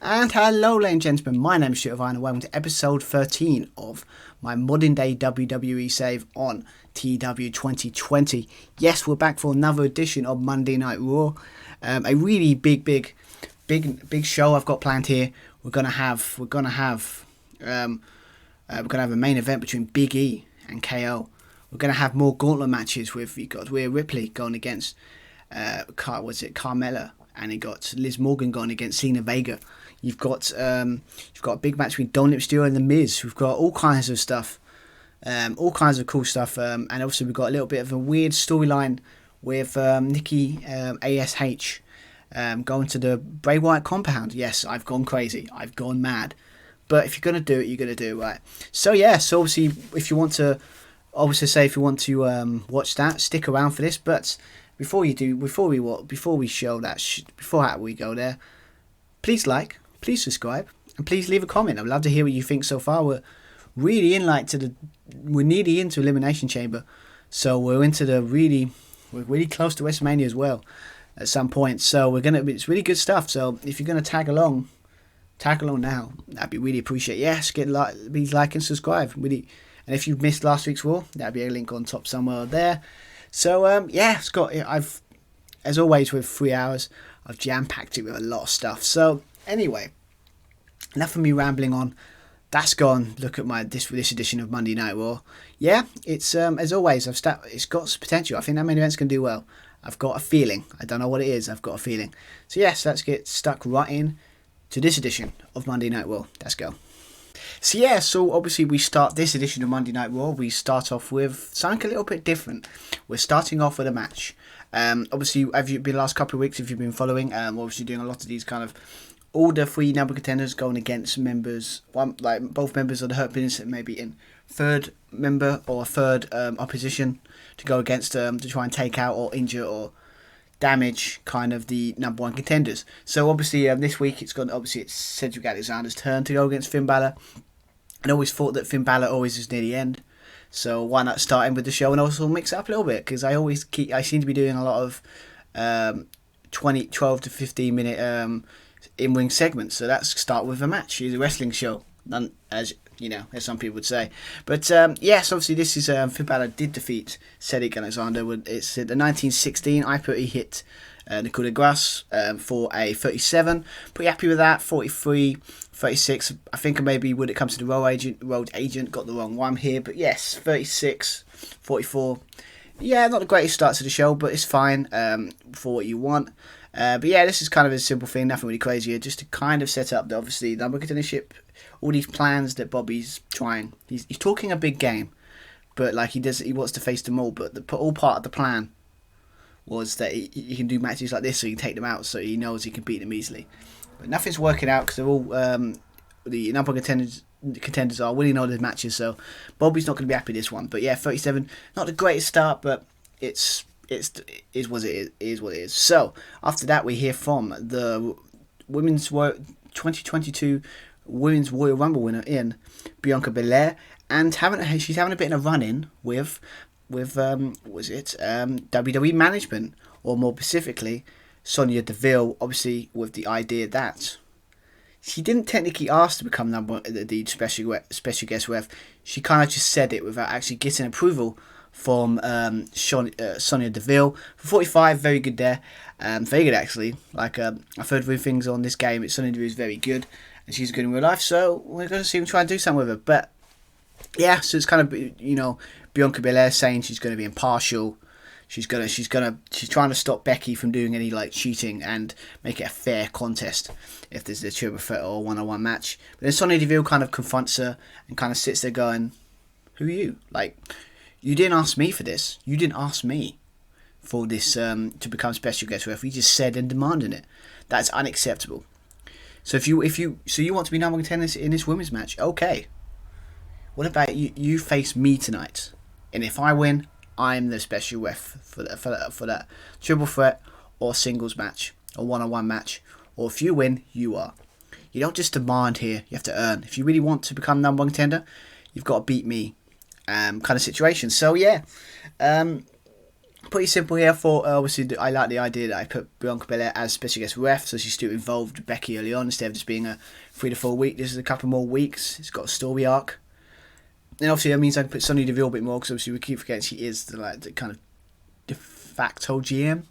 And hello ladies and gentlemen, my name is Stuart Vine and welcome to episode 13 of my modern day WWE save on TW 2020. Yes, we're back for another edition of Monday Night Raw. A really big show I've got planned here. We're gonna have a main event between Big E and KO. We're gonna have more gauntlet matches with Rhea Ripley going against Carmella, and you got Liz Morgan going against Zelina Vega. You've got a big match between Dominic Mysterio and The Miz. We've got all kinds of stuff, all kinds of cool stuff, and also we've got a little bit of a weird storyline with Nikki ASH going to the Bray Wyatt compound. Yes, I've gone crazy. I've gone mad. But if you're gonna do it, you're gonna do it right. So yeah, so obviously if you want to watch that, stick around for this. But before we go there, please like, please subscribe, and please leave a comment. I'd love to hear what you think so far. We're nearly into Elimination Chamber, so we're really close to WrestleMania as well at some point. So it's really good stuff. So if you're gonna tag along now. That'd be really appreciated. Yes, please like and subscribe. Really, and if you've missed last week's Raw, that'd be a link on top somewhere there. So Scott, as always with 3 hours, I've jam-packed it with a lot of stuff. So anyway, enough of me rambling on. That's gone. Look at this edition of Monday Night Raw. Yeah, it's as always. It's got potential. I think that main event's gonna do well. I've got a feeling. I don't know what it is. I've got a feeling. So yes, let's get stuck right in to this edition of Monday Night Raw. Let's go. So obviously we start this edition of Monday Night Raw. We start off with something a little bit different. We're starting off with a match. Obviously, have you been the last couple of weeks? If you've been following, obviously doing a lot of these kind of all the three number contenders going against members. Both members of the Hurt Business, maybe in third member or third opposition to go against to try and take out or injure or damage kind of the number one contenders. So obviously this week it's Cedric Alexander's turn to go against Finn Balor. I always thought that Finn Balor always is near the end, so why not start him with the show and also mix it up a little bit, because I seem to be doing a lot of 12 to 15 minute in-ring segments. So let's start with a match. It's a wrestling show, as you know, as some people would say. But yes, obviously this is Finn Balor did defeat Cedric Alexander. It's the 1916. He hit Nicolas Grass for a 37. Pretty happy with that. 43, 36. I think maybe when it comes to the road agent got the wrong one here. But yes, 36, 44. Yeah, not the greatest start to the show, but it's fine for what you want. But yeah, this is kind of a simple thing, nothing really crazy here, just to kind of set up obviously the number contendership, all these plans that Bobby's trying. He's talking a big game, but he wants to face them all. But all part of the plan was that he can do matches like this, so he can take them out, so he knows he can beat them easily. But nothing's working out because they're all the number contenders are winning all the matches. So Bobby's not going to be happy with this one. But yeah, 37, not the greatest start, but it is what it is. So after that, we hear from the Women's 2022 Women's Royal Rumble winner in Bianca Belair, and she's having a bit of a run-in with WWE management, or more specifically Sonya Deville, obviously with the idea that she didn't technically ask to become the special guest ref. She kind of just said it without actually getting approval from Sonya Deville. For 45, very good there. Very good actually. I've heard good things on this game. Sonya Deville is very good, and she's good in real life. So we're going to see him try and do something with her. But yeah, so it's kind of Bianca Belair saying she's going to be impartial. She's trying to stop Becky from doing any cheating and make it a fair contest if there's a triple threat or one-on-one match. But then Sonya Deville kind of confronts her and kind of sits there going, "Who are you? You didn't ask me for this. You didn't ask me for this to become special guest ref. You just said and demanded it. That's unacceptable. So if you want to be number one contender in this women's match, okay. What about you face me tonight? And if I win, I'm the special ref for that triple threat or singles match or one-on-one match. Or if you win, you are. You don't just demand here. You have to earn. If you really want to become number one contender, you've got to beat me." Kind of situation. So yeah, Pretty simple here. I thought, obviously, I like the idea that I put Bianca Belair as special guest ref, so she's still involved with Becky early on instead of just being a 3 to 4 week. This is a couple more weeks. It's got a story arc. And obviously that means I can put Sonya Deville a bit more, because obviously we keep forgetting she is the kind of de facto GM.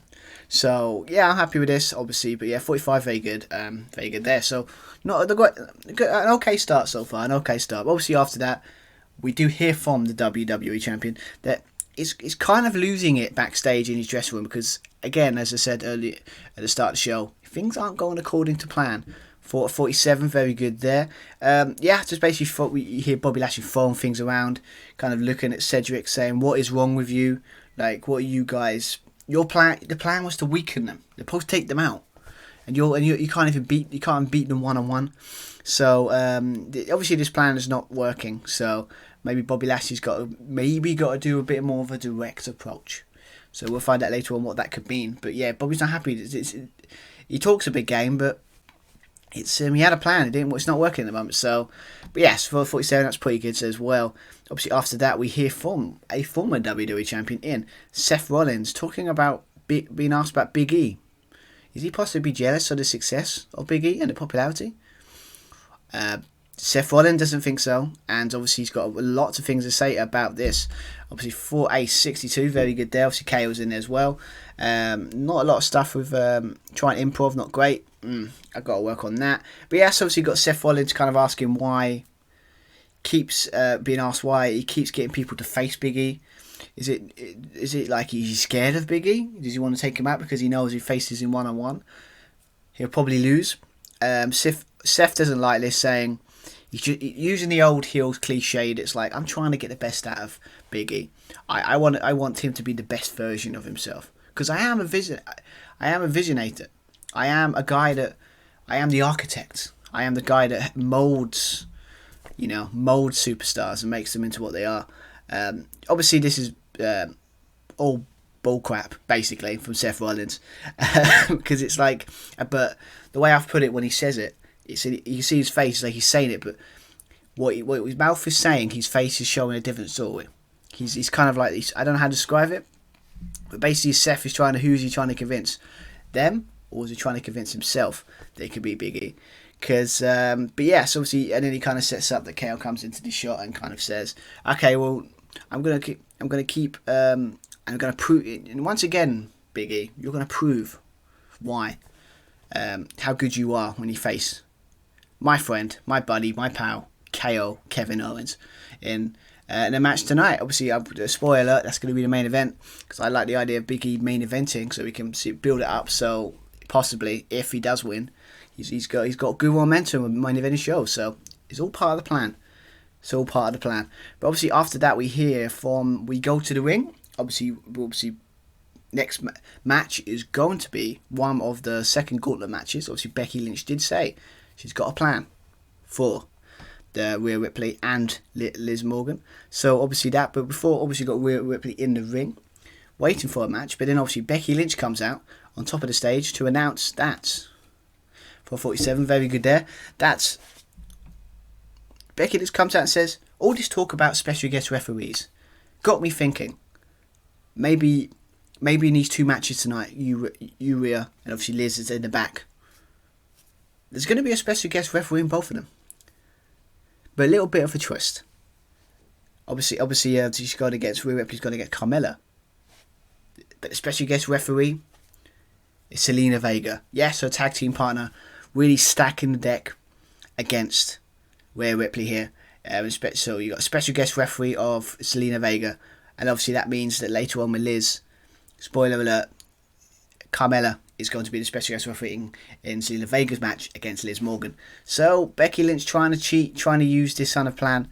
So yeah, I'm happy with this, obviously. But yeah, 45, very good there. So not an okay start so far, an okay start. But obviously after that, we do hear from the WWE champion that is kind of losing it backstage in his dressing room, because again, as I said earlier at the start of the show, things aren't going according to plan. 47, very good there. Yeah, just basically thought we hear Bobby Lashley throwing things around, kind of looking at Cedric, saying, "What is wrong with you? Like, what are you guys? Your plan? The plan was to weaken them. They're supposed to take them out, and you can't even beat them 1-on-1. So obviously this plan is not working. So maybe Bobby Lashley's got to do a bit more of a direct approach. So we'll find out later on what that could mean. But yeah, Bobby's not happy. He talks a big game, but he had a plan. It's not working at the moment. So, but yes, for 47, that's pretty good as well. Obviously, after that, we hear from a former WWE champion in Seth Rollins talking about being asked about Big E. Is he possibly jealous of the success of Big E and the popularity? Seth Rollins doesn't think so, and obviously he's got lots of things to say about this. Obviously for a 62, very good there. Obviously KO's in there as well. Not a lot of stuff with trying to improv, not great. I've got to work on that. But yes, obviously got Seth Rollins kind of asking why, being asked why he keeps getting people to face Big E. Is it like he's scared of Big E? Does he want to take him out because he knows he faces him 1-on-1? He'll probably lose. Seth doesn't like this, saying he's just using the old heels cliche. It's like, I'm trying to get the best out of Big E. I want him to be the best version of himself, because I am a visionator. I am a guy that I am the architect. I am the guy that molds superstars and makes them into what they are. Obviously, this is all bullcrap, basically, from Seth Rollins, because it's like, but the way I've put it when he says it, you see his face, like he's saying it, but what his mouth is saying, his face is showing a different story. He's kind of like, I don't know how to describe it, but basically Seth is who's he trying to convince? Them? Or is he trying to convince himself that he could be Big E? Because, but yes, obviously, and then he kind of sets up that KO comes into the shot and kind of says, okay, well, I'm gonna prove it. And once again, Big E, you're gonna prove why, how good you are when you face my friend, my buddy, my pal, KO, Kevin Owens, in a match tonight. Obviously, spoiler alert, that's going to be the main event, because I like the idea of Big E main eventing, so we can build it up. So possibly, if he does win, he's got good momentum with main event show. So it's all part of the plan. It's all part of the plan. But obviously, after that, we go to the ring. Obviously, next match is going to be one of the second gauntlet matches. Obviously, Becky Lynch did say she's got a plan for the Rhea Ripley and Liz Morgan. So obviously but before, obviously got Rhea Ripley in the ring, waiting for a match. But then obviously Becky Lynch comes out on top of the stage to announce that. For 47, very good there. That's Becky Lynch comes out and says, all this talk about special guest referees got me thinking, maybe in these two matches tonight, you Rhea, and obviously Liz is in the back, there's going to be a special guest referee in both of them. But a little bit of a twist. Obviously, she's going against Rhea Ripley's going to get Carmella. But the special guest referee is Selena Vega. Yes, her tag team partner, really stacking the deck against Rhea Ripley here. So you got a special guest referee of Selena Vega, and obviously that means that later on with Liz, spoiler alert, Carmella is going to be the special guest referee in Selena Vega's match against Liz Morgan. So Becky Lynch trying to cheat, trying to use this kind of plan.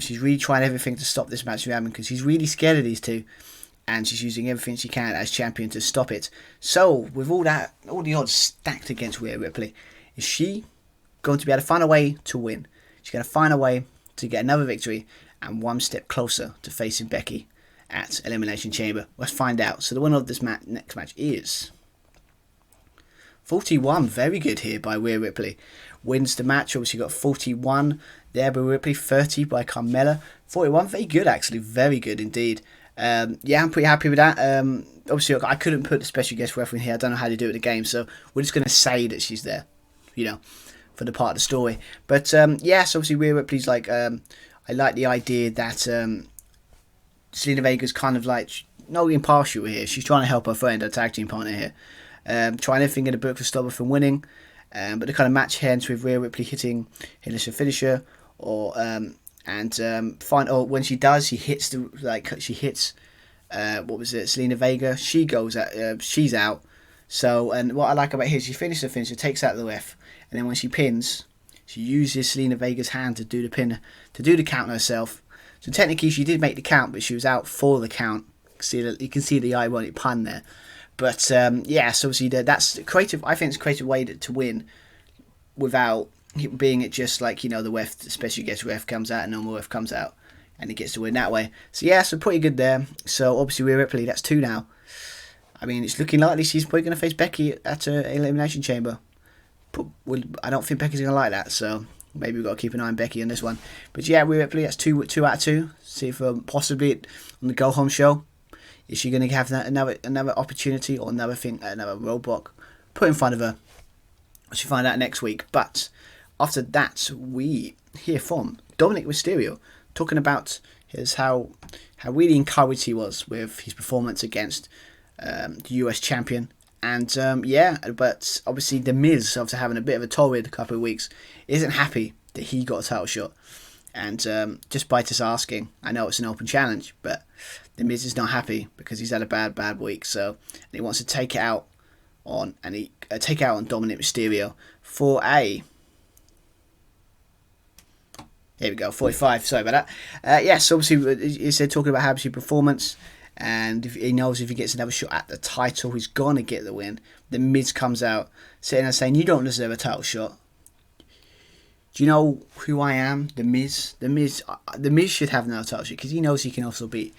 She's really trying everything to stop this match from happening, because she's really scared of these two, and she's using everything she can as champion to stop it. So with all the odds stacked against Rhea Ripley, is she going to be able to find a way to win? She's going to find a way to get another victory and one step closer to facing Becky at Elimination Chamber. Let's find out. So the winner of this next match is 41, very good here by Rhea Ripley. Wins the match. Obviously got 41 there by Ripley, 30 by Carmella. 41, very good actually, very good indeed. Yeah, I'm pretty happy with that. Obviously, I couldn't put the special guest referee in here. I don't know how to do it in the game, so we're just going to say that she's there, you know, for the part of the story. But yes, obviously, Rhea Ripley's like, I like the idea that Selena Vega's kind of like not impartial here. She's trying to help her friend, her tag team partner here, trying everything in the book to stop her from winning. But the kind of match ends with Rhea Ripley hitting her finisher, or when she does, she hits what was it, Selena Vega. She goes out, she's out. So, and what I like about here is she finishes the finisher, takes out the ref, and then when she pins, she uses Selena Vega's hand to do the pin, to do the count herself. So technically, she did make the count, but she was out for the count. You can see the ironic pun there. But yeah, so obviously that's creative. I think it's a creative way to win without it being it just like, you know, the ref, especially gets ref comes out and normal ref comes out, and he gets to win that way. So yeah, so pretty good there. So obviously Rhea Ripley, that's 2 now. I mean, it's looking likely she's probably going to face Becky at an Elimination Chamber. But I don't think Becky's going to like that, so maybe we've got to keep an eye on Becky on this one. But yeah, Rhea Ripley, that's 2 out of 2. See if possibly on the Go Home show, is she going to have another opportunity or another roadblock put in front of her? We should find out next week. But after that, we hear from Dominic Mysterio talking about how really encouraged he was with his performance against the US champion. And yeah, but obviously The Miz, after having a bit of a torrid couple of weeks, isn't happy that he got a title shot. And just by just asking, I know it's an open challenge, but The Miz is not happy because he's had a bad week. So and he wants to take it out on Dominic Mysterio for a. Here we go, 45. Sorry about that. Yes, obviously he said talking about how his performance, and if he knows if he gets another shot at the title, he's gonna get the win. The Miz comes out sitting there saying, "You don't deserve a title shot. Do you know who I am, The Miz? The Miz should have another title shot because he knows he can also beat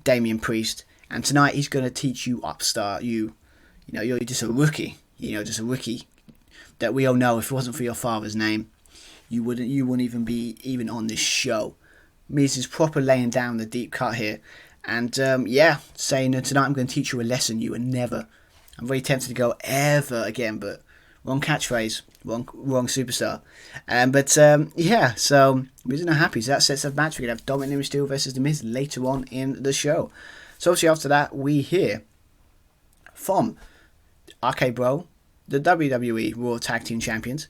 Damian Priest. And tonight he's gonna teach you upstart. You know, you're just a rookie. You know, just a rookie that we all know. If it wasn't for your father's name, you wouldn't even be on this show." Miz is proper laying down the deep cut here, and yeah, saying tonight I'm going to teach you a lesson you would never. I'm very tempted to go ever again, but wrong catchphrase, wrong superstar. But yeah, so Miz are not happy. So that sets up match. We're gonna have Dominic Mysterio versus The Miz later on in the show. So obviously after that we hear from RK Bro, the WWE Raw Tag Team Champions,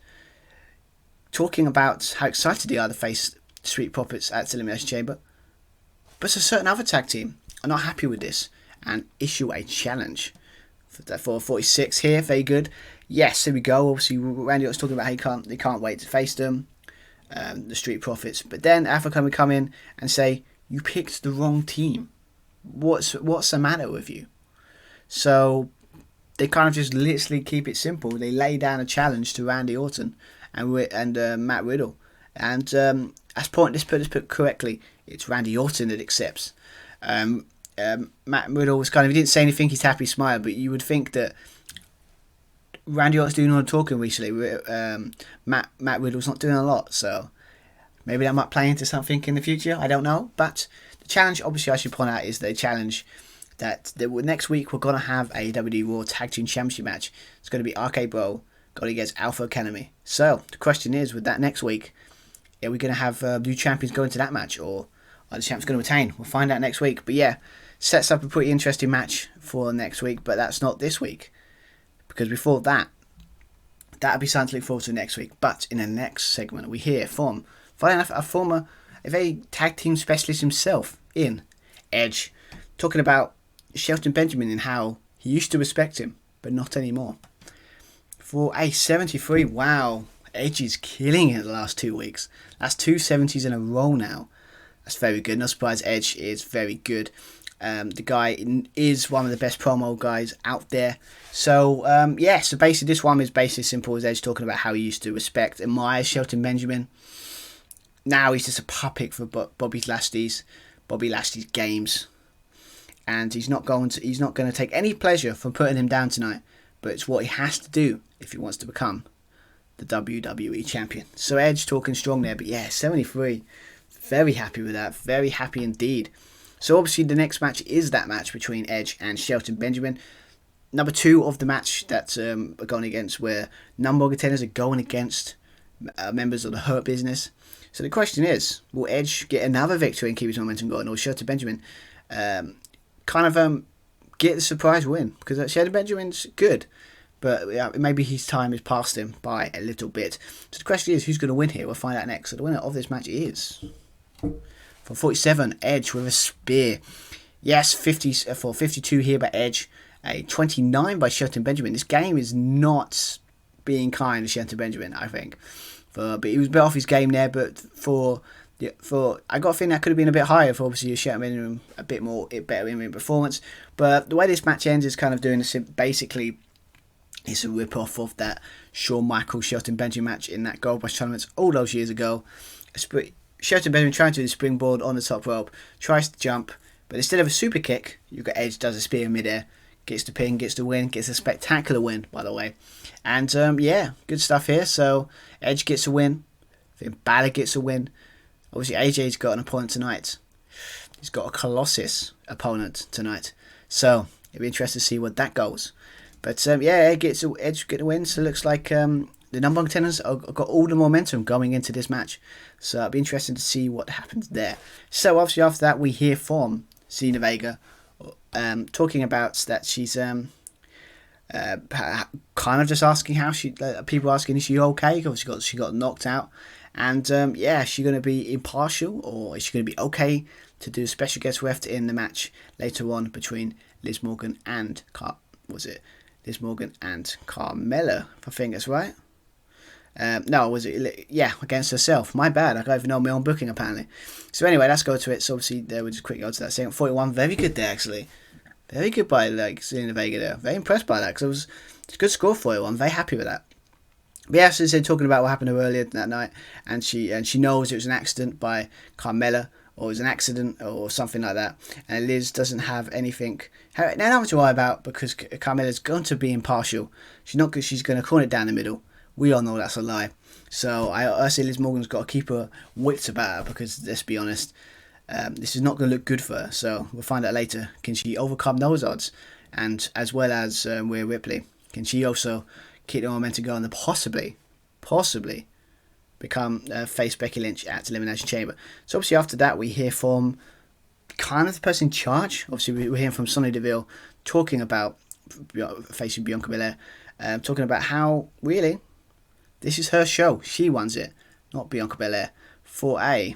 talking about how excited they are to face Street Profits at the Elimination Chamber. But a certain other tag team are not happy with this and issue a challenge for 46 here. Very good. Yes, here we go. Obviously, Randy Orton's talking about how they can't wait to face them, the Street Profits. But then Africa would come in and say, "You picked the wrong team. What's the matter with you?" So they kind of just literally keep it simple. They lay down a challenge to Randy Orton and Matt Riddle. And as put correctly, it's Randy Orton that accepts. Matt Riddle was he didn't say anything, he's happy smile, but you would think that Randy Orton's doing all the talking recently. Matt Riddle's not doing a lot, so maybe that might play into something in the future, I don't know. But the challenge, obviously I should point out, is the challenge that next week we're going to have a WWE Raw Tag Team Championship match. It's going to be RK Bro going against Alpha Academy. So the question is, with that next week, are we going to have new champions go into that match, or are the champions going to retain? We'll find out next week. But yeah, sets up a pretty interesting match for next week, but that's not this week, because before that'll be something to look forward to next week. But in the next segment, we hear from a very tag team specialist himself in Edge, talking about Shelton Benjamin and how he used to respect him, but not anymore. For a 73, wow, Edge is killing it the last 2 weeks. That's 2 70s in a row now. That's very good. No surprise, Edge is very good. The guy is one of the best promo guys out there. So, yeah, so basically this one is basically simple as Edge talking about how he used to respect, admire Shelton Benjamin. Now he's just a puppet for Bobby Lashley's games. And he's not going to take any pleasure from putting him down tonight. But it's what he has to do if he wants to become the WWE champion. So Edge talking strong there. But yeah, 73. Very happy with that. Very happy indeed. So obviously the next match is that match between Edge and Shelton Benjamin. Number 2 of the match that's going against, where number 1 contenders are going against members of the Hurt Business. So the question is, will Edge get another victory and keep his momentum going, or Shelton Benjamin get the surprise win? Because Shelton Benjamin's good, but maybe his time is past him by a little bit. So the question is, who's going to win here? We'll find out next. So the winner of this match is, for 47, Edge with a spear. Yes, 50 for 52 here by Edge. A 29 by Shelton Benjamin. This game is not being kind to Shelton Benjamin, I think. But he was a bit off his game there. But for I got a feeling that could have been a bit higher for obviously Shelton Benjamin, a bit more better in performance. But the way this match ends is kind of doing this. Basically, it's a rip off of that Shawn Michaels Shelton Benjamin match in that Gold Rush tournament all those years ago. Shelton Benjamin trying to do the springboard on the top rope, tries to jump, but instead of a super kick, you've got Edge does a spear in midair. Gets the pin, gets the win, gets a spectacular win, by the way. And yeah, good stuff here. So Edge gets a win. Finn Balor gets a win. Obviously, AJ's got an opponent tonight. He's got a Colossus opponent tonight. So it'll be interesting to see where that goes. But yeah, Edge gets a win. So it looks like the number 1 contenders have got all the momentum going into this match. So it'll be interesting to see what happens there. So obviously after that, we hear from Zelina Vega. Talking about that she's kind of just asking how she people asking, is she okay because she got knocked out, and yeah, is she going to be impartial, or is she going to be okay to do a special guest ref in the match later on between Liz Morgan and Carmella, if I think that's right. No, was it? Yeah, against herself. My bad. I don't even know my own booking, apparently. So anyway, let's go to it. So obviously, there we just quickly go to that segment. 41, very good there, actually. Very good by Zelina Vega there. Very impressed by that, because it's a good score for you. I'm very happy with that. But yeah, so talking about what happened to her earlier that night, and she knows it was an accident by Carmella, or it was an accident or something like that. And Liz doesn't have anything. Nothing to worry about, because Carmella's going to be impartial. She's not. She's going to corner it down the middle. We all know that's a lie. So I say Liz Morgan's got to keep her wits about her, because let's be honest, this is not going to look good for her. So we'll find out later. Can she overcome those odds? And as well as Rhea Ripley, can she also keep the momentum going and possibly become face Becky Lynch at Elimination Chamber? So obviously after that, we hear from kind of the person in charge. Obviously we're hearing from Sonya Deville talking about facing Bianca Belair, talking about how really this is her show. She runs it, not Bianca Belair. For a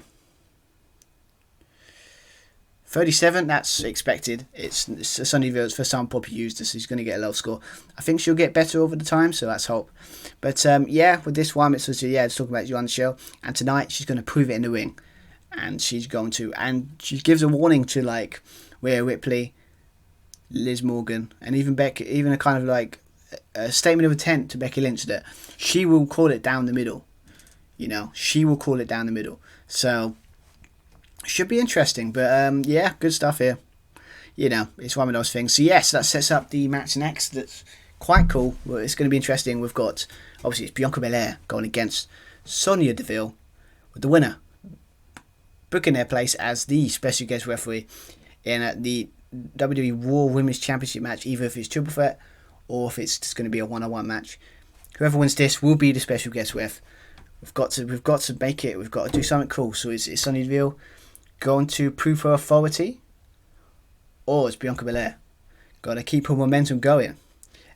37, that's expected. It's Sonya Deville's first time Poppy used this. She's going to get a low score. I think she'll get better over the time, so let's hope. But yeah, with this one, it's talking about you on the show. And tonight, she's going to prove it in the ring. And she gives a warning to like Rhea Ripley, Liz Morgan, and even Becky, even a kind of like a statement of intent to Becky Lynch that she will call it down the middle. She will call it down the middle. So should be interesting. But yeah, good stuff here. It's one of those things. So yes, that sets up the match next. That's quite cool. Well, it's going to be interesting. We've got obviously it's Bianca Belair going against Sonya Deville, with the winner booking their place as the special guest referee in the WWE Raw Women's Championship match, either if it's triple threat or if it's just going to be a one-on-one match. Whoever wins this will be the special guest ref. We've got to make it. We've got to do something cool. So is Sonya Deville going to prove her authority, or is Bianca Belair got to keep her momentum going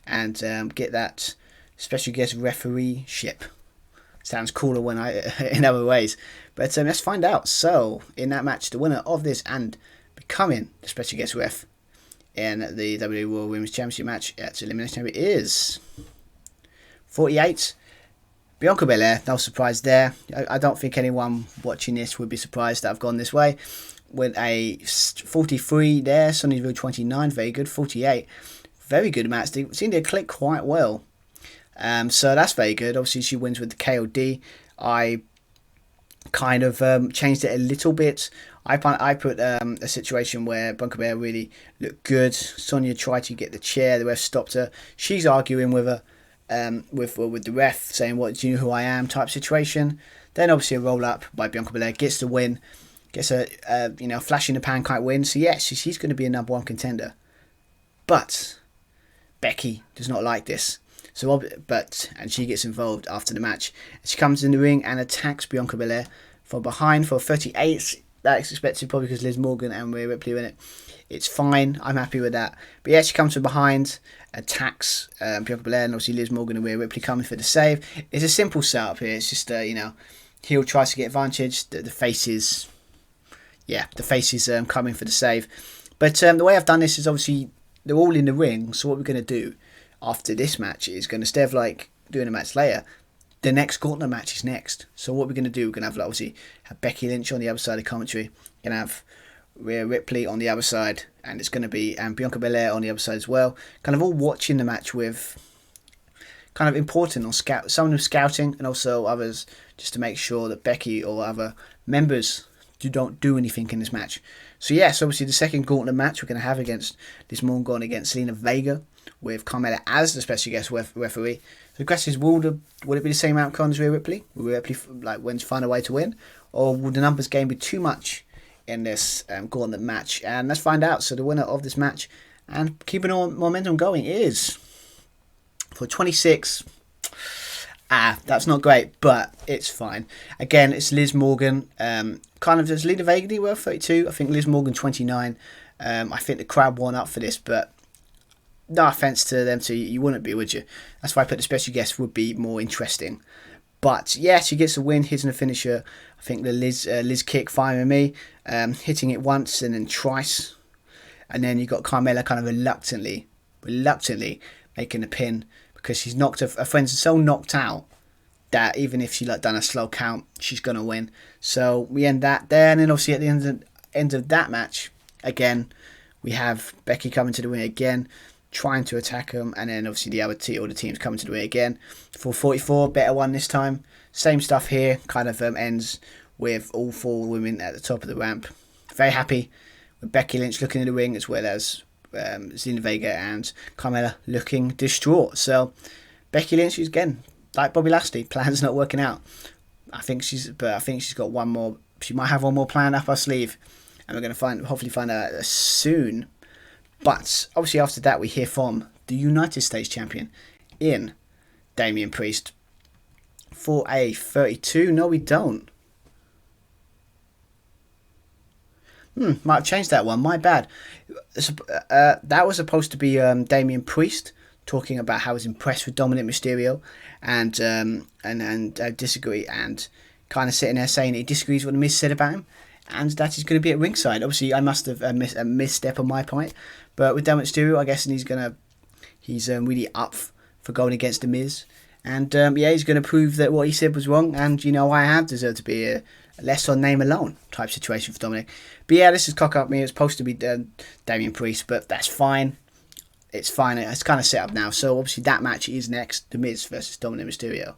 and get that special guest referee ship? Sounds cooler when in other ways, but let's find out. So in that match, the winner of this and becoming the special guest ref in the WWE World Women's Championship match at Elimination Chamber is 48, Bianca Belair. No surprise there. I don't think anyone watching this would be surprised that I've gone this way. With a 43 there, Sonya Deville 29, very good. 48, very good match. They seem to click quite well. So that's very good. Obviously she wins with the KOD. I kind of changed it a little bit. I put a situation where Bianca Belair really looked good. Sonya tried to get the chair. The ref stopped her. She's arguing with her, with the ref, saying, "What, do you know who I am?" type situation. Then obviously a roll up by Bianca Belair gets the win. gets a flash in the pan kind of win. So yes, she's going to be a number 1 contender. But Becky does not like this. And she gets involved after the match. She comes in the ring and attacks Bianca Belair from behind for 38. That's expected probably because Liz Morgan and Rhea Ripley are in it. It's fine. I'm happy with that. But yeah, she comes from behind, attacks Bianca Belair, and obviously Liz Morgan and Rhea Ripley coming for the save. It's a simple setup here. It's just heel tries to get advantage. The faces, coming for the save. But the way I've done this is obviously they're all in the ring. So what we're going to do after this match is going to, instead of like doing a match later, the next Gauntlet match is next. So what we're going to do, we're going to have obviously have Becky Lynch on the other side of commentary. We're going to have Rhea Ripley on the other side, and it's going to be Bianca Belair on the other side as well. Kind of all watching the match with kind of important on scout, some of them scouting, and also others just to make sure that Becky or other members don't do anything in this match. So yes, obviously the second Gauntlet match we're going to have against Liz Morgan against Selena Vega, with Carmella as the special guest referee. So the question is, will it be the same outcome as Rhea Ripley? Will Rhea Ripley find a way to win, or will the numbers game be too much in this Gauntlet match? And let's find out. So the winner of this match and keeping on momentum going is for 26. That's not great, but it's fine. Again, it's Liz Morgan. Does Lena Vega worth 32? I think Liz Morgan 29. I think the crowd won up for this, but no offense to them two, you wouldn't be, would you? That's why I put the special guest would be more interesting. But yeah, she gets a win, hitting a finisher. I think the Liz kick, fine with me. Hitting it once and then twice. And then you got Carmella kind of reluctantly making the pin, because she's knocked her friends are so knocked out that even if she done a slow count, she's gonna win. So we end that there, and then obviously at the end of that match, again we have Becky coming to the ring again, trying to attack them, and then obviously all the teams coming to the ring again for 44. Better one this time. Same stuff here. Kind of ends with all 4 women at the top of the ramp. Very happy with Becky Lynch looking in the ring, as well as Zelina Vega and Carmella looking distraught. So Becky Lynch is, again, like Bobby Lashley, plans not working out. I think she's got one more. She might have one more plan up her sleeve, and we're going to hopefully find out soon. But obviously after that we hear from the United States champion in Damian Priest for a 32. No, we don't. Might have changed that one. My bad. That was supposed to be Damian Priest talking about how he's impressed with Dominic Mysterio and disagree, and kind of sitting there saying he disagrees with what The Miz said about him, and that he's going to be at ringside. Obviously, I must have missed a misstep on my part, but with Dominic Mysterio, I guess, and he's really up for going against The Miz, and he's going to prove that what he said was wrong, and I have deserved to be a less on name alone type situation for Dominic. But yeah, this is cock up me. It's supposed to be Damian Priest, but that's fine. It's fine. It's kind of set up now. So obviously that match is next. The Miz versus Dominic Mysterio.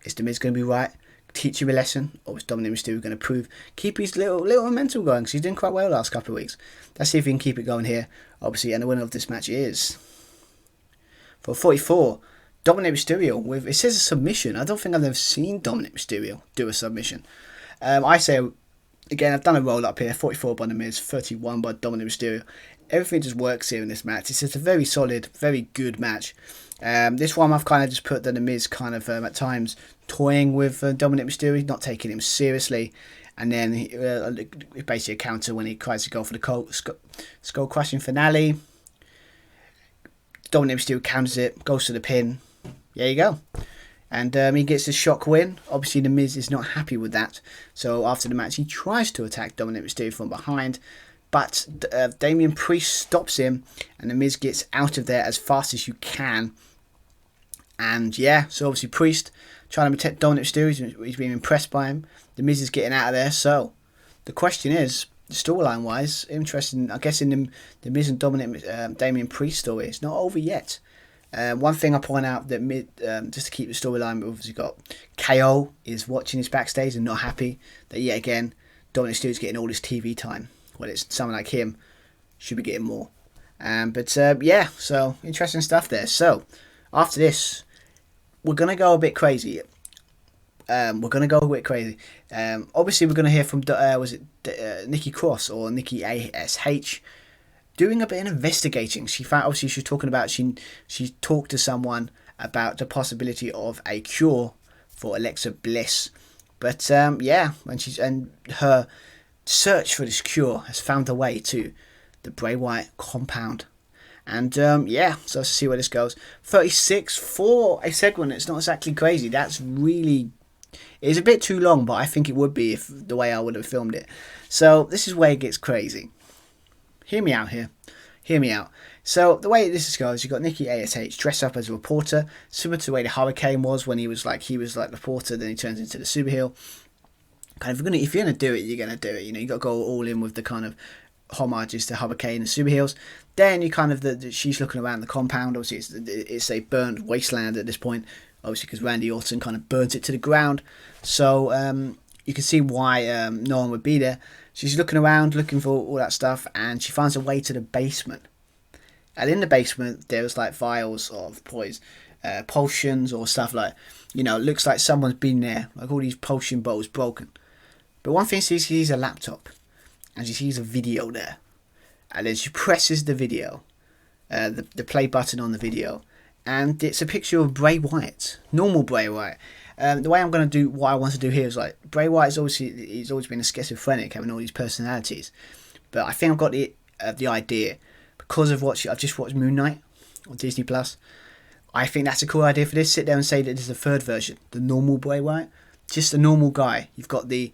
Is The Miz going to be right? Teach him a lesson? Or is Dominic Mysterio going to keep his little momentum going? Because he's doing quite well the last couple of weeks. Let's see if he can keep it going here. Obviously, and the winner of this match is, for 44, Dominic Mysterio. It says a submission. I don't think I've ever seen Dominic Mysterio do a submission. I say, again, I've done a roll up here. 44 by The Miz, 31 by Dominic Mysterio. Everything just works here in this match. It's just a very solid, very good match. This one I've kind of just put The Miz kind of at times toying with Dominic Mysterio, not taking him seriously, and then basically a counter when he tries to go for the skull crushing finale. Dominic Mysterio counters it, goes to the pin. There you go. And he gets a shock win. Obviously, The Miz is not happy with that. So after the match, he tries to attack Dominic Mysterio from behind. But Damian Priest stops him. And The Miz gets out of there as fast as you can. And yeah, so obviously Priest trying to protect Dominic Mysterio. He's being impressed by him. The Miz is getting out of there. So the question is, storyline wise, interesting. I guess in the Miz and Damian Priest story, it's not over yet. One thing I point out that just to keep the storyline, we've obviously got KO is watching this backstage and not happy that yet again Dominic Mysterio's getting all this TV time. Well, it's someone like him should be getting more. So interesting stuff there. So after this, we're gonna go a bit crazy. we're gonna go a bit crazy. Obviously, we're gonna hear from was it Nikki Cross or Nikki ASH doing a bit of investigating. She found, obviously she was talking about she talked to someone about the possibility of a cure for Alexa Bliss. But yeah, and her search for this cure has found a way to the Bray Wyatt compound. And yeah, so let's see where this goes. 36 for a segment. It's not exactly crazy. That's really, it's a bit too long, but I think it would be if the way I would have filmed it. So this is where it gets crazy. Hear me out here. Hear me out. So the way this goes, you've got Nikki ASH dressed up as a reporter, similar to the way the Hurricane was when he was like the reporter, then he turns into the super heel. Kind of, if you're gonna do it, you're gonna do it. You know, you got to go all in with the kind of homages to Hurricane and super heels. Then you kind of she's looking around the compound. Obviously, it's a burned wasteland at this point. Obviously, because Randy Orton kind of burnt it to the ground. So you can see why no one would be there. She's looking around, looking for all that stuff, and she finds a way to the basement. And in the basement, there's like vials of potions or stuff like, you know, it looks like someone's been there, like all these potion bottles broken. But one thing she sees a laptop, and she sees a video there. And then she presses the video, the play button on the video, and it's a picture of Bray Wyatt, normal Bray Wyatt. The way I'm going to do what I want to do here is like Bray Wyatt he's always been a schizophrenic, having all these personalities. But I think I've got the idea because of I've just watched Moon Knight on Disney Plus. I think that's a cool idea for this. Sit there and say that this is the third version, the normal Bray Wyatt, just a normal guy. You've got the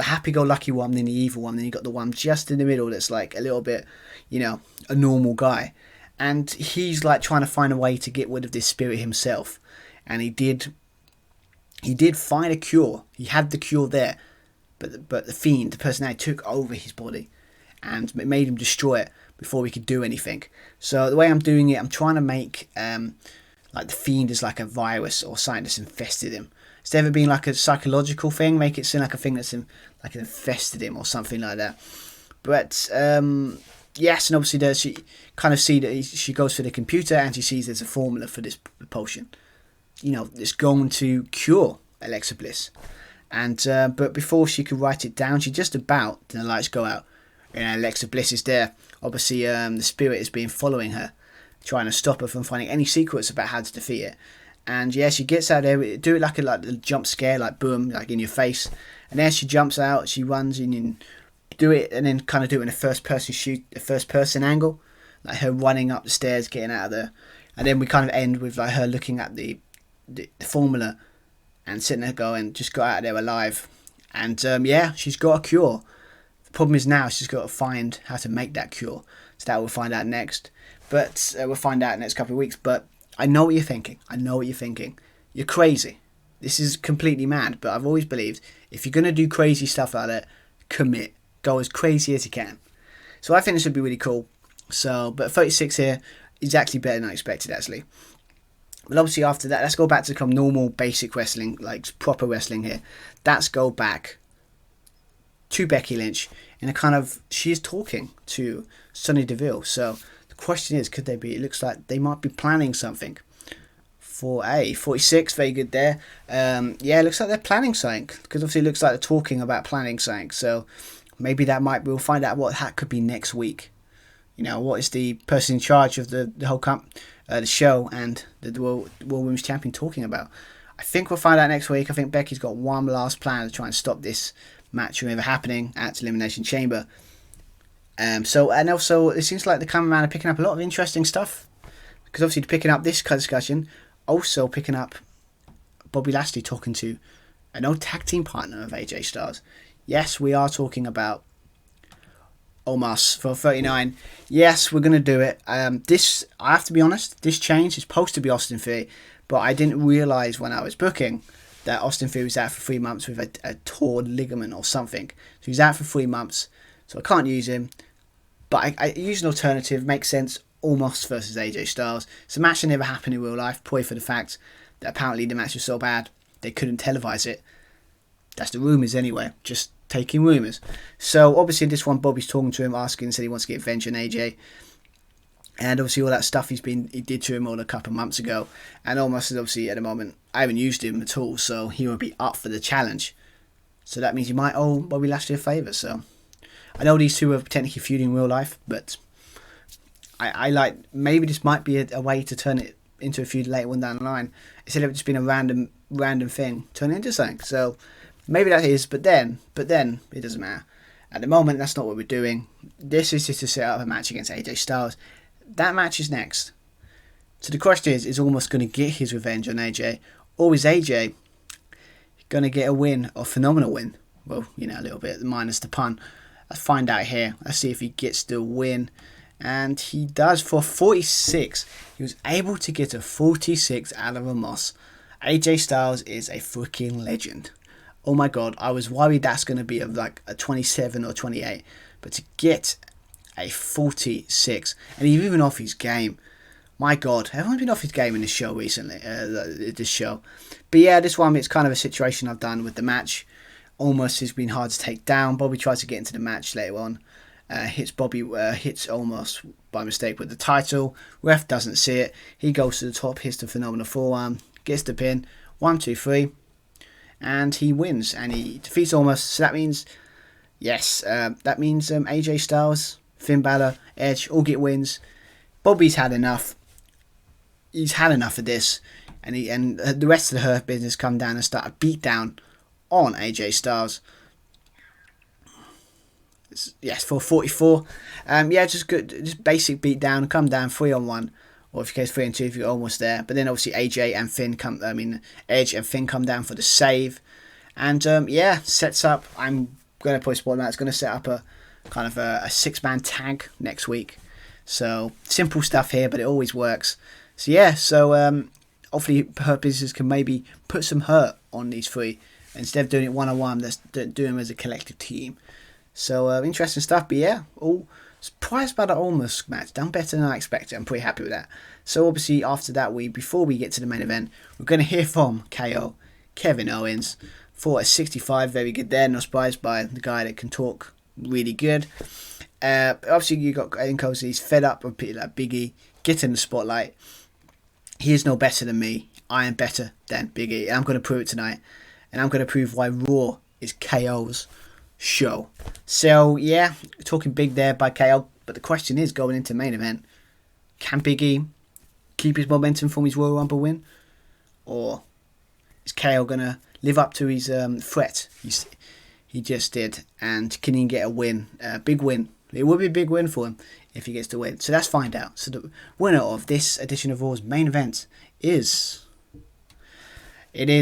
happy-go-lucky one, then the evil one, then you've got the one just in the middle that's like a little bit, you know, a normal guy. And he's like trying to find a way to get rid of this spirit himself. And he did find a cure. He had the cure there. But the fiend, the personality, took over his body and made him destroy it before he could do anything. So the way I'm doing it, I'm trying to make like the fiend is like a virus or something that's infested him. Instead of it being like a psychological thing, make it seem like a thing that's like infested him or something like that. But yes, and obviously she kind of see that she goes for the computer and she sees there's a formula for this potion. You know, it's going to cure Alexa Bliss. And but before she could write it down, she just about, the lights go out, and Alexa Bliss is there. Obviously, the spirit has been following her, trying to stop her from finding any secrets about how to defeat it. And yeah, she gets out there, do it like a jump scare, like boom, like in your face. And then she jumps out, she runs in and do it, and then kind of do it in a first person angle, like her running up the stairs, getting out of there. And then we kind of end with like her looking at the formula and sitting there going, just got out of there alive. And yeah, she's got a cure. The problem is now she's got to find how to make that cure. So that we'll find out next. But we'll find out in the next couple of weeks. But I know what you're thinking. I know what you're thinking. You're crazy. This is completely mad. But I've always believed if you're going to do crazy stuff like that, commit. Go as crazy as you can. So I think this would be really cool. So, but 36 here is actually better than I expected, actually. But obviously after that, let's go back to some normal basic wrestling, like proper wrestling here. Let's go back to Becky Lynch in a kind of, she is talking to Sonya Deville. So the question is, could they be? It looks like they might be planning something. For 46, very good there. Yeah, it looks like they're planning something, because obviously it looks like they're talking about planning something. So maybe we'll find out what that could be next week. You know, what is the person in charge of the whole the show and the World Women's Champion talking about? I think we'll find out next week. I think Becky's got one last plan to try and stop this match from ever happening at Elimination Chamber. So, and also, it seems like the cameraman are picking up a lot of interesting stuff. Because obviously, picking up this discussion, also picking up Bobby Lashley talking to an old tag team partner of AJ Styles. Yes, we are talking about Omos for 39. Yes, we're going to do it. This, I have to be honest, this change is supposed to be Austin Theory, but I didn't realise when I was booking that Austin Theory was out for 3 months with a torn ligament or something. So he's out for 3 months, so I can't use him. But I use an alternative, makes sense. Omos versus AJ Styles. It's a match that never happened in real life, probably for the fact that apparently the match was so bad they couldn't televise it. That's the rumours anyway, just taking rumours. So obviously this one, Bobby's talking to him, asking, said he wants to get revenge on AJ. And obviously all that stuff he did to him all a couple of months ago, and almost obviously at the moment I haven't used him at all, so he won't be up for the challenge. So that means he might owe Bobby Lashley a favour. So I know these two are technically feuding in real life, but I like, maybe this might be a way to turn it into a feud later on down the line, instead of it just being a random thing, turn it into something. So maybe that is, but then it doesn't matter. At the moment, that's not what we're doing. This is just to set up a match against AJ Styles. That match is next. So the question is almost going to get his revenge on AJ, or is AJ going to get a win, or phenomenal win? Well, you know, a little bit, minus the pun. Let's find out here. Let's see if he gets the win. And he does for 46. He was able to get a 46 out of Moss. AJ Styles is a freaking legend. Oh my god, I was worried that's going to be like a 27 or 28. But to get a 46, and he's even off his game. My god, everyone's been off his game in this show recently, this show. But yeah, this one, it's kind of a situation I've done with the match. Almost has been hard to take down. Bobby tries to get into the match later on. Hits Almost by mistake with the title. Ref doesn't see it. He goes to the top, hits the phenomenal forearm, gets the pin. 1, 2, 3. And he wins. And he defeats Almost. So that means, yes, that means AJ Styles, Finn Balor, Edge all get wins. Bobby's had enough. He's had enough of this. And the rest of the Hurt Business come down and start a beat down on AJ Styles. Yes, for 44. Yeah, just good, just basic beat down. Come down 3-on-1, or if you case 3-on-2 if you're almost there. But then obviously Edge and Finn come down for the save, and yeah, sets up. I'm going to put a spot on that. It's going to set up a kind of a 6-man tag next week. So simple stuff here, but it always works. So yeah, so hopefully Hurt Business can maybe put some hurt on these three instead of doing it 1-on-1. Let's do them as a collective team. So interesting stuff, but yeah, all surprised by the Almost match. Done better than I expected. I'm pretty happy with that. So obviously after that, before we get to the main event, we're going to hear from KO, Kevin Owens, for a 65. Very good there. Not surprised by the guy that can talk really good. Obviously you got Aiden Cozy. He's fed up with people like Big E. Get in the spotlight. He is no better than me. I am better than Big E. And I'm going to prove it tonight. And I'm going to prove why Raw is KO's show. So yeah, talking big there by KO, but the question is, going into main event, can Big E keep his momentum from his Royal Rumble win, or is KO gonna live up to his threat he just did, and can he get a win, big win? It would be a big win for him if he gets to win. So let's find out. So the winner of this edition of Raw's main event is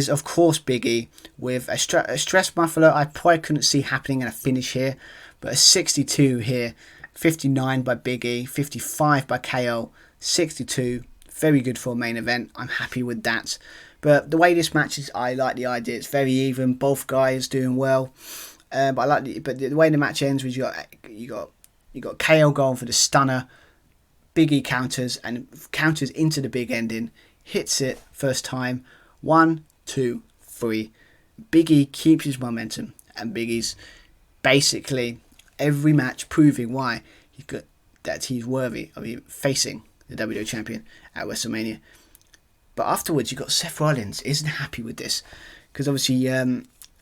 of course Big E, with a stress muffler I probably couldn't see happening in a finish here, but a 62 here, 59 by Big E, 55 by KO, 62, very good for a main event. I'm happy with that. But the way this match is, I like the idea. It's very even, both guys doing well. But I like the way the match ends was you got KO going for the stunner, Big E counters into the big ending, hits it first time. 1, 2, 3. Big E keeps his momentum, and Big E's basically every match proving why that he's worthy of facing the WWE Champion at WrestleMania. But afterwards, you got Seth Rollins isn't happy with this, because obviously a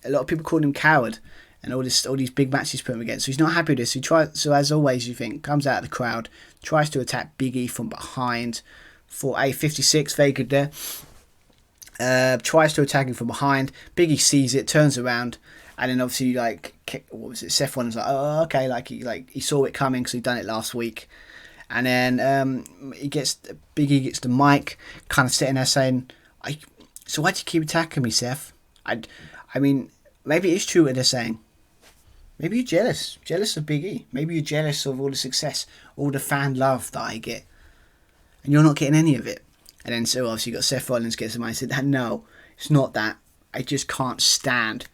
lot of people called him coward, and all these big matches put him against. So he's not happy with this. So as always, you think comes out of the crowd, tries to attack Big E from behind for a 56. Very good there. Tries to attack him from behind. Big E sees it, turns around, and then obviously Seth Rollins like, oh okay, he saw it coming because he'd done it last week, and then Big E gets the mic, kind of sitting there saying, so why'd you keep attacking me, Seth? I mean, maybe it's true what they're saying. Maybe you're jealous of Big E. Maybe you're jealous of all the success, all the fan love that I get, and you're not getting any of it. And then so obviously you got Seth Rollins gets the mic and said, no, it's not that. I just can't stand.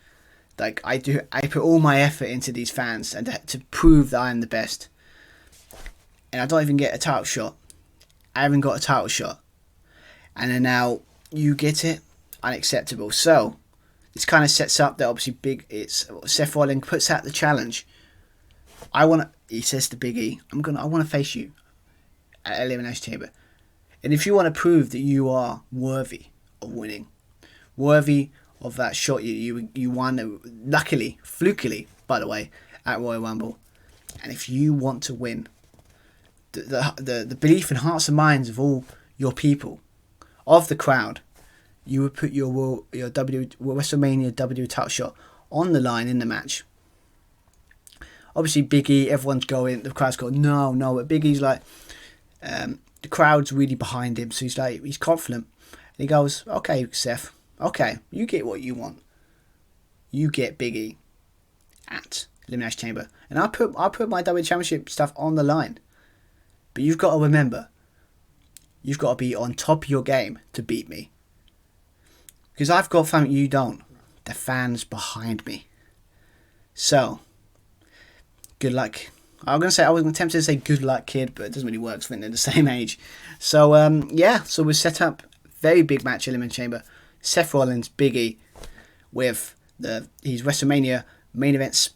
I put all my effort into these fans and to prove that I am the best. And I don't even get a title shot. I haven't got a title shot. And then now you get it. Unacceptable. So this kind of sets up that obviously Seth Rollins puts out the challenge. He says to Big E, I want to face you. at Elimination Chamber. And if you want to prove that you are worthy of winning, worthy of that shot you won, luckily, flukily, by the way, at Royal Rumble, and if you want to win the belief and hearts and minds of all your people, of the crowd, you would put your WrestleMania W title shot on the line in the match. Obviously, Big E, everyone's going, the crowd's going, no, but Big E's like, the crowd's really behind him, so he's confident. And he goes, okay, Seth, okay, you get what you want. You get Big E at Elimination Chamber. And I put my WWE Championship stuff on the line. But you've got to remember, you've got to be on top of your game to beat me. Because I've got something you don't. The fans behind me. So, good luck. I was tempted to say good luck, kid, but it doesn't really work when they're the same age. So, so we've set up very big match, Elimination Chamber. Seth Rollins, Big E, with his WrestleMania main event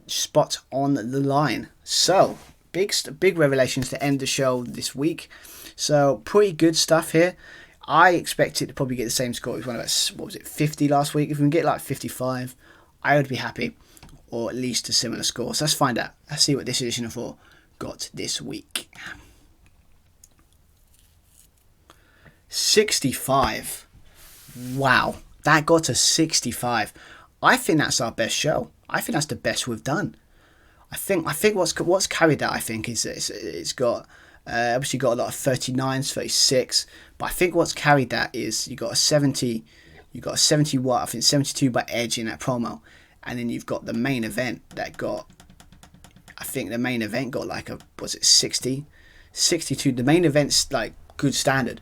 spot on the line. So, big revelations to end the show this week. So, pretty good stuff here. I expect it to probably get the same score. It was about, 50 last week? If we can get like 55, I would be happy. Or at least a similar score. So let's find out. Let's see what this edition of 4 got this week. 65. Wow. That got to 65. I think that's our best show. I think that's the best we've done. I think what's carried that, I think, is it's got obviously got a lot of 39s, 36, but I think what's carried that is you got a 70 watt, I think 72 by Edge in that promo, and then you've got the main event that got, I think the main event got like a, was it 60, 62, the main event's like good standard,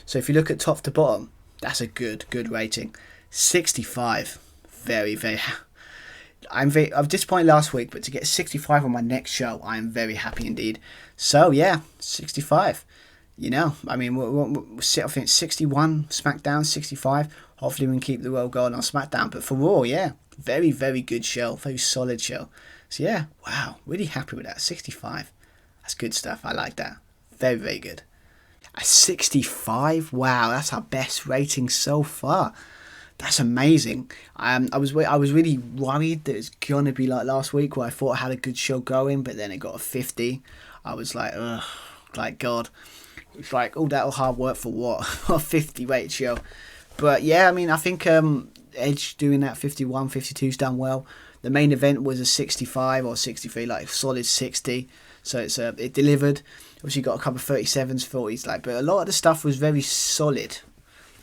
so if you look at top to bottom, that's a good rating. 65, very I'm disappointed last week, but to get 65 on my next show, I am very happy indeed. So yeah, 65. You know, I mean, we'll sit, I think 61 SmackDown, 65. Hopefully we can keep the world going on SmackDown. But for Raw, yeah, very good show, very solid show. So yeah, wow, really happy with that. 65. That's good stuff. I like that. Very good. A 65. Wow, that's our best rating so far. That's amazing. I was really worried that it's gonna be like last week where I thought I had a good show going, but then it got a 50. I was like, ugh, like God. It's like all that hard work for what? A 50 rate show. But yeah, I mean, I think Edge doing that 51, 52's done well. The main event was a 65 or 63, like solid 60. So it delivered. Obviously got a couple of 37s, 40s, like, but a lot of the stuff was very solid.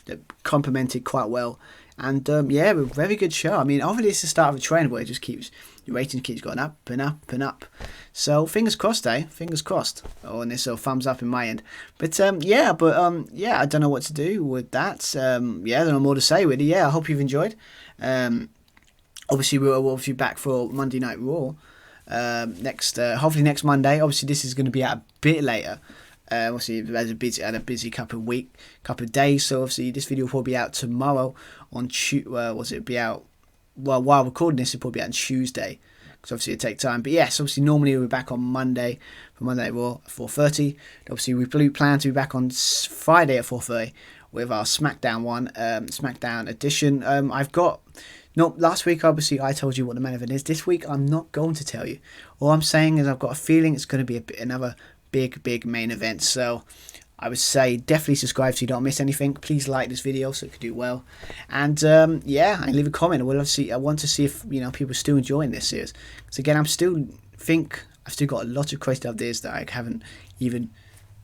That complemented quite well. And yeah, a very good show. I mean, obviously it's the start of a trend where it just keeps, your rating keeps going up and up and up. So fingers crossed, Fingers crossed. Oh, and there's a thumbs up in my end. But yeah, I don't know what to do with that. Yeah, I don't know more to say really. Yeah, I hope you've enjoyed. Obviously we're obviously back for Monday Night Raw. Hopefully next Monday. Obviously this is going to be out a bit later. Obviously had a busy couple of days, so obviously this video will probably be out tomorrow on while recording this it'll probably be out on Tuesday, because obviously it'll take time. But yes, obviously normally we're back on Monday for Monday Raw at 4:30. Obviously we plan to be back on Friday at 4:30 with our SmackDown SmackDown edition. Last week obviously I told you what the main event is. This week I'm not going to tell you. All I'm saying is I've got a feeling it's going to be another big main event. So I would say definitely subscribe so you don't miss anything. Please like this video so it could do well, and yeah, and leave a comment. I want to see if people are still enjoying this series. So again, I've still got a lot of crazy ideas that I haven't even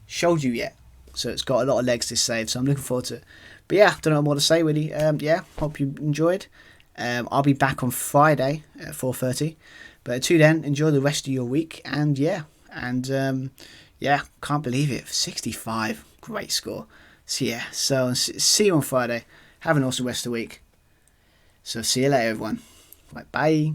showed you yet. So it's got a lot of legs to save. So I'm looking forward to it. But yeah, don't know what more to say really. Yeah, hope you enjoyed. I'll be back on Friday at 4:30. But until then, enjoy the rest of your week, and yeah. And yeah, can't believe it. 65, great score. So yeah, so see you on Friday. Have an awesome rest of the week. So see you later, everyone. Bye.